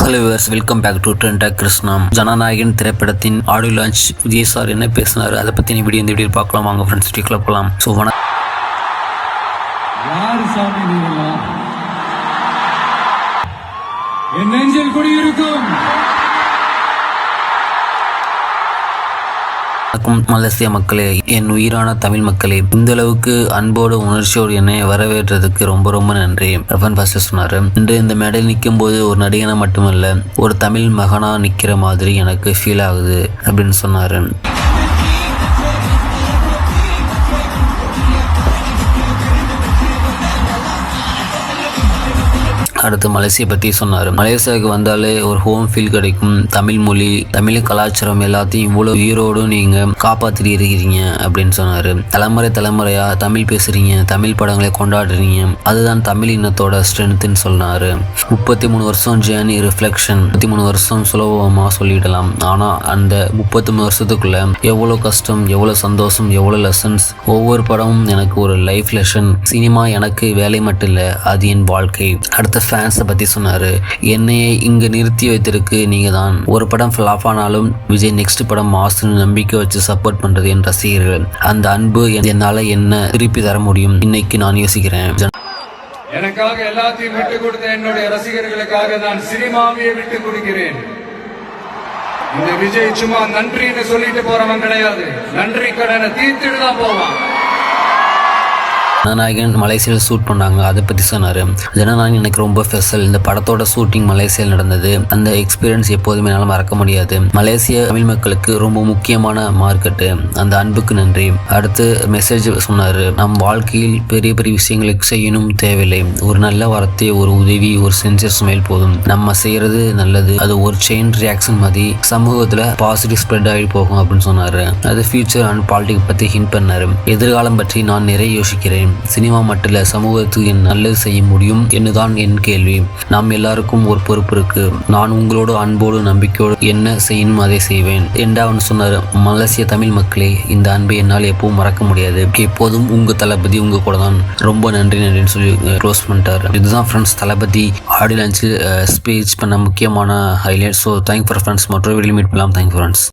Hello viewers, welcome back to trend Krishna. Jananayagan திரைப்படத்தின் audio launch Vijay sir என்ன பேசினாரு அதை பற்றி இந்த வீடியோ பார்க்கலாம். வாங்க ஃப்ரெண்ட்ஸ், வீடியோக்குள்ள போகலாம். ஸோ என் நெஞ்சில் குடியிருக்கும் மலேசிய மக்களே, என் உயிரான தமிழ் மக்களே, இந்த அளவுக்கு அன்போடு உணர்ச்சியோடு என்னை வரவேற்றதுக்கு ரொம்ப ரொம்ப நன்றி ரஃபன் பாஸ்டர் சொன்னாரு. இன்று இந்த மேடையில் நிற்கும் போது ஒரு நடிகனா மட்டுமல்ல, ஒரு தமிழ் மகனா நிக்கிற மாதிரி எனக்கு ஃபீல் ஆகுது அப்படின்னு சொன்னாரு. அடுத்து மலேசியா பற்றி சொன்னார். மலேசியாவுக்கு வந்தாலே ஒரு ஹோம் ஃபீல் கிடைக்கும். தமிழ் மொழி, தமிழ் கலாச்சாரம் எல்லாத்தையும் இவ்வளோ உயிரோடு நீங்கள் காப்பாற்றிட்டு இருக்கிறீங்க அப்படின்னு சொன்னார். தலைமுறையா தமிழ் பேசுகிறீங்க, தமிழ் படங்களை கொண்டாடுறீங்க, அதுதான் தமிழ் இனத்தோட ஸ்ட்ரென்த்துன்னு சொன்னார். 33 வருஷம் ஜேர்னி ரிஃப்ளெக்ஷன். 33 வருஷம் சுலபமாக சொல்லிடலாம். ஆனால் அந்த 33 வருஷத்துக்குள்ள எவ்வளோ கஷ்டம், எவ்வளோ சந்தோஷம், எவ்வளோ லெசன்ஸ். ஒவ்வொரு படமும் எனக்கு ஒரு லைஃப் லெசன். சினிமா எனக்கு வேலை மட்டும் இல்லை, அது என் வாழ்க்கை. அடுத்த ஃபேன்ஸை பற்றி சொன்னார். என்னையை இங்கே நிறுத்தி வைத்திருக்கு நீங்கள் தான். ஒரு படம் ஃப்ளாப் ஆனாலும் விஜய் நெக்ஸ்ட் படம் மாஸ்டர்னு நம்பிக்கை வச்சு சப்போர்ட் பண்ணுறது என் ரசிகர்கள். அந்த அன்பு என்னால் என்ன திருப்பி தர முடியும் இன்னைக்கு நான் யோசிக்கிறேன். எனக்காக எல்லாத்தையும் விட்டு கொடுத்த என்னுடைய ரசிகர்களுக்காக நான் சினிமாவையே விட்டு கொடுக்கிறேன். இந்த விஜய் சும்மா நன்றின்னு சொல்லிட்டு போறவன் கிடையாது. நன்றி கடனை தீர்த்துட்டு தான் போவான். ஜனநாயகன் மலேசியாவில் ஷூட் பண்ணாங்க, அதை பற்றி சொன்னார். ஜனநாயகன் எனக்கு ரொம்ப ஸ்பெஷல். இந்த படத்தோட ஷூட்டிங் மலேசியாவில் நடந்தது. அந்த எக்ஸ்பீரியன்ஸ் எப்போதுமே என்னால் மறக்க முடியாது. மலேசிய தமிழ் மக்களுக்கு ரொம்ப முக்கியமான மார்க்கெட்டு. அந்த அன்புக்கு நன்றி. அடுத்து மெசேஜ் சொன்னார். நம் வாழ்க்கையில் பெரிய பெரிய விஷயங்களுக்கு செய்யணும் தேவையில்லை. ஒரு நல்ல வார்த்தை, ஒரு உதவி, ஒரு சென்சர் ஸ்மைல் போதும். நம்ம செய்யறது நல்லது, அது ஒரு செயின் ரியாக்ஷன் மாதிரி சமூகத்தில் பாசிட்டிவ் ஸ்ப்ரெட் ஆகி போகும் அப்படின்னு சொன்னார். அது ஃபியூச்சர் அண்ட் பாலிடிக்ஸ் பற்றி ஹிண்ட் பண்ணார். எதிர்காலம் பற்றி நான் நிறைய யோசிக்கிறேன். சினிமா மட்டும் இல்ல, சமூகத்துக்கு நல்லது செய்ய முடியும் என்னுதான் என் கேள்வி. நாம் எல்லாருக்கும் ஒரு பொறுப்பு இருக்கு. நான் உங்களோட அன்போடு நம்பிக்கையோடு என்ன செய்யணும் அதை செய்வேன் என்று அவன் சொன்னார். மலேசிய தமிழ் மக்களே, இந்த அன்பை என்னால் எப்பவும் மறக்க முடியாது. எப்போதும் உங்க தளபதி உங்க கூட தான். ரொம்ப நன்றின்னு சொல்லி க்ளோஸ் பண்ணிட்டார். இதுதான் ஃப்ரெண்ட்ஸ் தளபதி ஆடியோ லான்ச்சில் ஸ்பீச் பண்ண முக்கியமான highlight. So thank for friends. மற்றொரு வீடியோ மீட் பண்ணலாம். Thank friends.